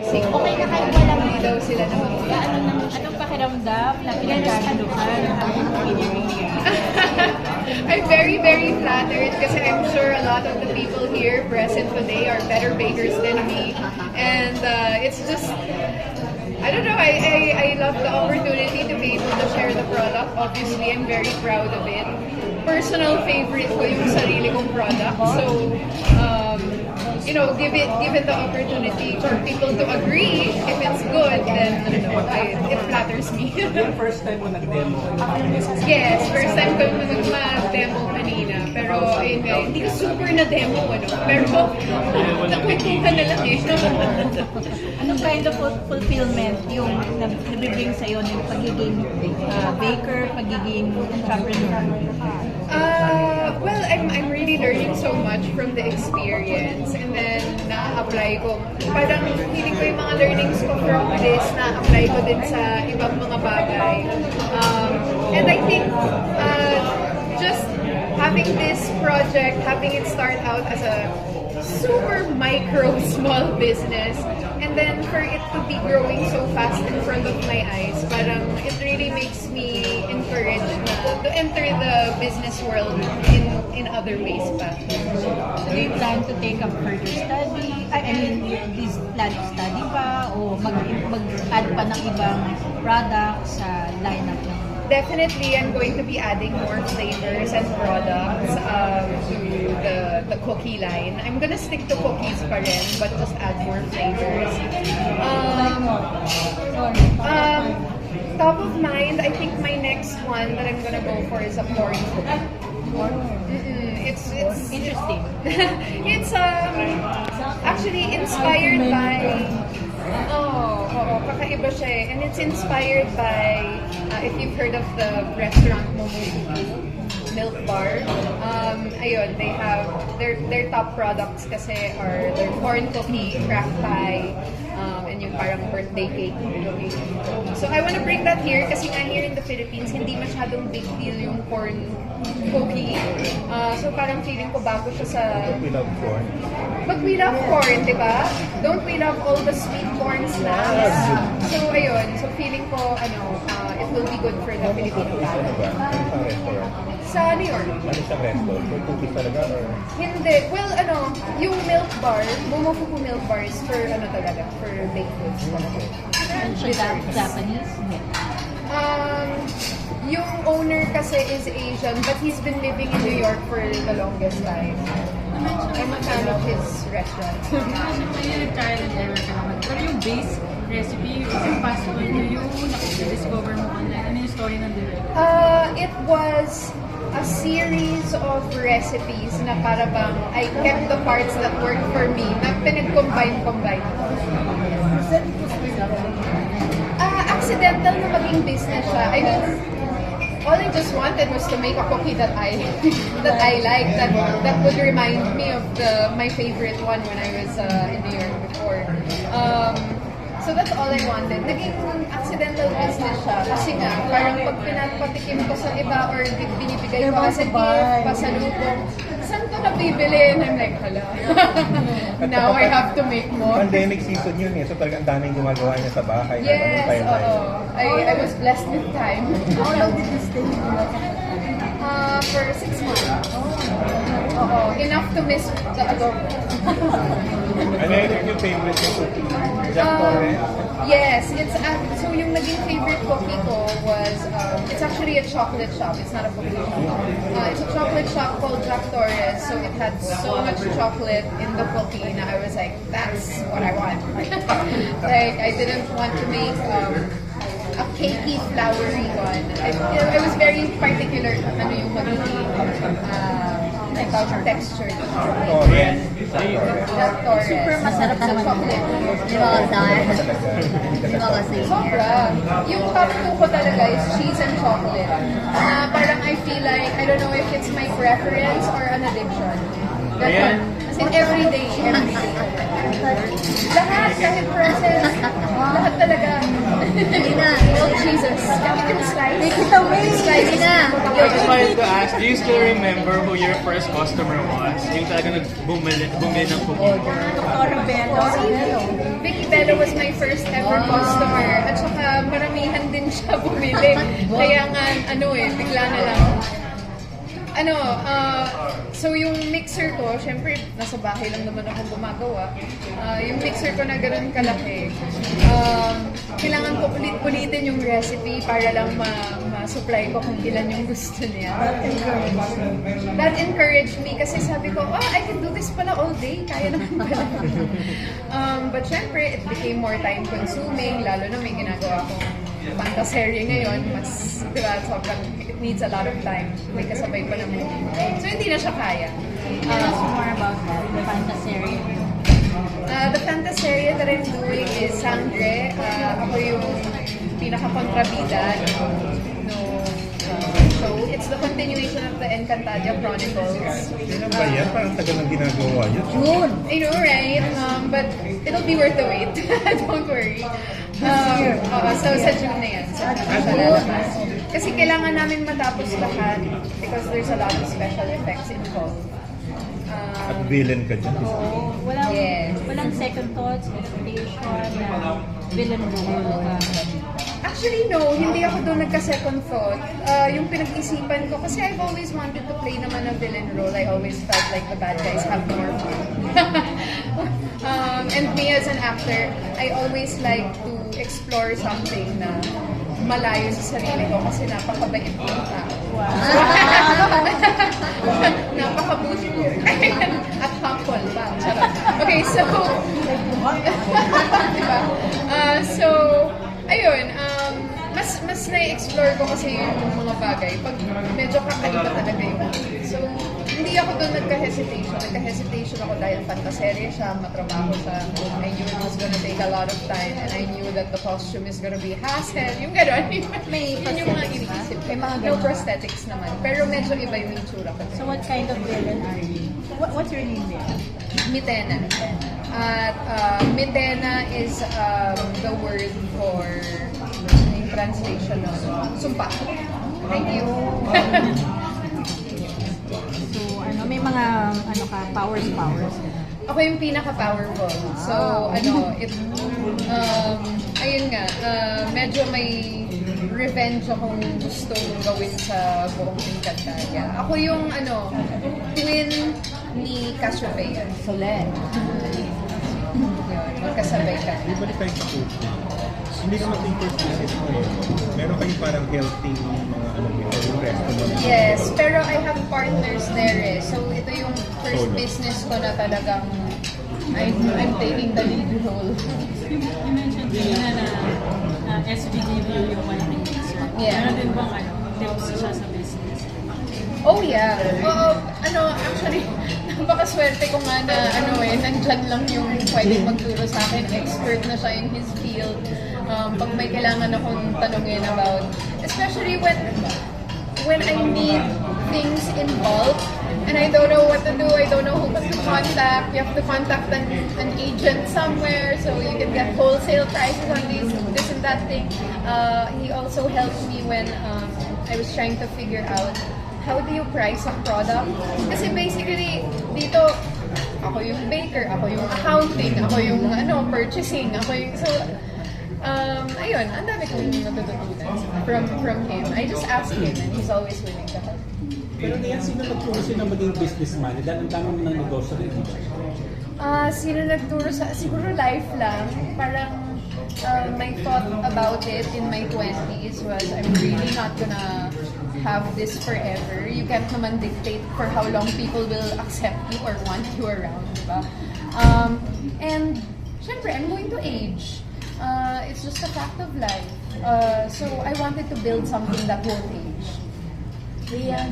Okay na kahit walang hindi daw sila naman. Anong pakiramdam na pinagkakaluhan ang pinili? I'm very, very flattered kasi I'm sure a lot of the people here present today are better bakers than me. And it's just, I don't know, I love the opportunity to be able to share the product. Obviously, I'm very proud of it. Personal favorite ko yung sarili kong product. So, you know, given the opportunity for people to agree if it's good, then I don't know, it flatters me. Yung first time mo nag-demo? Yes, first time ko mag-demo kanina. Pero ayun nga, hindi ko super na-demo, ano. Pero nakwentuhan na lang eh. Anong kind of fulfillment yung nabibring sa'yo ng pagiging baker, pagiging entrepreneur? Well, I'm really learning so much from the experience, and then na-apply ko. Parang feeling ko yung mga learnings ko from this, na-apply ko din sa ibang mga bagay. And I think just having this project, having it start out as a super micro small business, and then for it to be growing so fast in front of my eyes, parang it really makes me encouraged to enter the business world in other ways pa. Do you plan to take up further study? I mean, this plan to study pa o mag-add pa ng ibang products sa lineup ng Definitely, I'm going to be adding more flavors and products to the cookie line. I'm gonna stick to cookies pa rin, but just add more flavors. Top of mind, I think my next one that I'm gonna go for is a corn cookie. It's interesting. It's actually inspired by kakaiba siya eh. And it's inspired by if you've heard of the restaurant Momofuku Milk Bar. Ayun, they have their top products kasi are their corn cookie, crack pie, and yung parang birthday cake. So I want to bring that here kasi nga here in the Philippines, hindi masyadong big deal yung corn cookie. So parang feeling ko bago siya sa... We love corn. But we love corn, di ba? Don't we love all the sweet corn snacks? So ayun, so feeling ko, it will be good for the Filipino Ano palate. ba? Ano siyang restaurant? Sa New York. Ano siyang restaurant? May cookies talaga or? Hindi. Well, yung milk bar, Momofuku milk bar is for talaga, for baked goods talaga. and siya Japanese? Yung owner kasi is Asian, but he's been living in New York for the longest time. I'm a fan of his restaurant. May trial and error ka naman. Pero yung base recipe, is it possible to you? Nakaka-discover mo online? Ano yung story ng direct? It was a series of recipes na para bang I kept the parts that worked for me na pinag-combine. Accidental na maging business siya. I mean, all I just wanted was to make a cookie that I liked, that would remind me of my favorite one when I was in New York before. So that's all I wanted. Naging accidental business siya kasi nga parang pag pinapatikim ko sa iba or binibigay ko as a gift, pasalubong, saan ko nabibili? And I'm like, hala. Now I have to make more. Pandemic season yun eh. So talagang daming gumagawa niya sa bahay. Yes, oo. I was blessed with time. How long did you stay? For 6 months. Oo, enough to miss the adobo. Ano yung favorite yung cookie? Jack Torres? Yes, so yung naging favorite cookie ko was, it's actually a chocolate shop. It's not a cookie shop. It's a chocolate shop called Jack Torres. So it had so much chocolate in the cookie na I was like, that's what I want. Like, I didn't want to make a cakey, flowery one. I was very particular ano yung magiging texture. Torres. Jack Torres. Super masarap naman. Chocolate. Di ba kasi? Di ba kasi? Sobra. Yung top 2 ko talaga is cheese and chocolate. Na parang I feel like, I don't know if it's my preference or an addiction. Ganon. As in everyday. Lahat, kahit process, lahat talaga. Hindi na. Milk cheese Jesus. Slide. Take it away! Sige na. I just wanted to ask, do you still remember who your first customer was? Yung talaga bumili ng cookie. Dr. Bello. Vicky Bello was my first ever customer. At saka maramihan din siya bumili. Kaya nga, bigla na lang. So yung mixer ko, syempre, nasa bahay lang naman ako gumagawa. Yung mixer ko na ganun kalaki, kailangan ko ulit-ulitin yung recipe para lang ma-supply ko kung ilan yung gusto niya. That encouraged me kasi sabi ko, I can do this pala all day. Kaya naman pala. But syempre, it became more time-consuming, lalo na may ginagawa akong fantasy ngayon, mas, diba, sobrang, it needs a lot of time. May kasabay pa ng movie. So, hindi na siya kaya. Tell us more about that, the fantasy. The fantasy that I'm doing is Sangre. Ako yung pinaka-kontrabida no show. It's the continuation of the Encantadia Chronicles. Kailan ba yan? Parang tagal ng ginagawa niya. June. I know, right? But it'll be worth the wait. Don't worry. So sa June na yan. Sa June siya lalabas. Kasi kailangan namin matapos lahat because there's a lot of special effects involved. At villain ka dyan. Oo. Walang, Yes. walang second thoughts, hesitation, na villain role ka. Actually, no. Hindi ako doon nagka-second thought. Yung pinag-isipan ko, kasi I've always wanted to play naman a villain role. I always felt like the bad guys have more fun. And me as an actor, I always like to explore something na malayo sa sarili ko kasi napakabait ko yung tao. Napaka-bougie ko. At humble pa. Charot. Okay, so... diba? So, ayun, mas na-explore ko kasi yung mga bagay pag medyo kakaiba talaga yun. So, hindi ako doon nagka-hesitation. Nagka-hesitation ako dahil fantaserye siya, matrabaho siya. I knew it was gonna take a lot of time and I knew that the costume is gonna be hassle. Yung gano'n. May Yun yung mga prosthetics ba? iniisip. May mga No ganun. prosthetics naman. Pero medyo iba yung itsura ko. So what kind of villain are you? What's your name there? Mitena. At Mitena is the word for yung translation ng sumpa. Thank you. So may mga powers. Ako yung pinaka-powerful. So, ayun nga, medyo may revenge akong gustong gawin sa buong Encantadia. Ako yung, twin ni Cassiopeia. Solen. Yun, magkasabay ka. Ibalik tayo sa cooking. Hindi naman yung first business mo eh. Meron kayong parang healthy mga yung restaurant. Yes, pero I have partners there eh. So, ito yung first Solo. business ko na talagang I'm taking the lead role. You mentioned kanina na SB gave you yung one thing. Yeah. Meron din bang tips siya sa business? Oh yeah. Oo, actually, napakaswerte ko nga na nandyan lang yung pwedeng magturo sa akin. Expert na siya in his field. Pag may kailangan akong tanungin about, especially when I need things in bulk and I don't know what to do, I don't know who to contact. You have to contact an agent somewhere so you can get wholesale prices on this and that thing. He also helped me when I was trying to figure out how do you price a product. Kasi basically, dito, ako yung baker, ako yung accounting, ako yung purchasing, ako yung... So, ayun, ang dami kong natututunan from him. I just ask him and he's always willing to help. Pero Dian, sino nagturo sa'yo na maging businessman? Dahil ang dami mo ng negosyo rin, di ba? Sino nagturo sa... Siguro life lang. Parang my thought about it in my 20s was I'm really not gonna have this forever. You can't naman dictate for how long people will accept you or want you around, diba? And syempre, I'm going to age. It's just a fact of life. So I wanted to build something that won't age.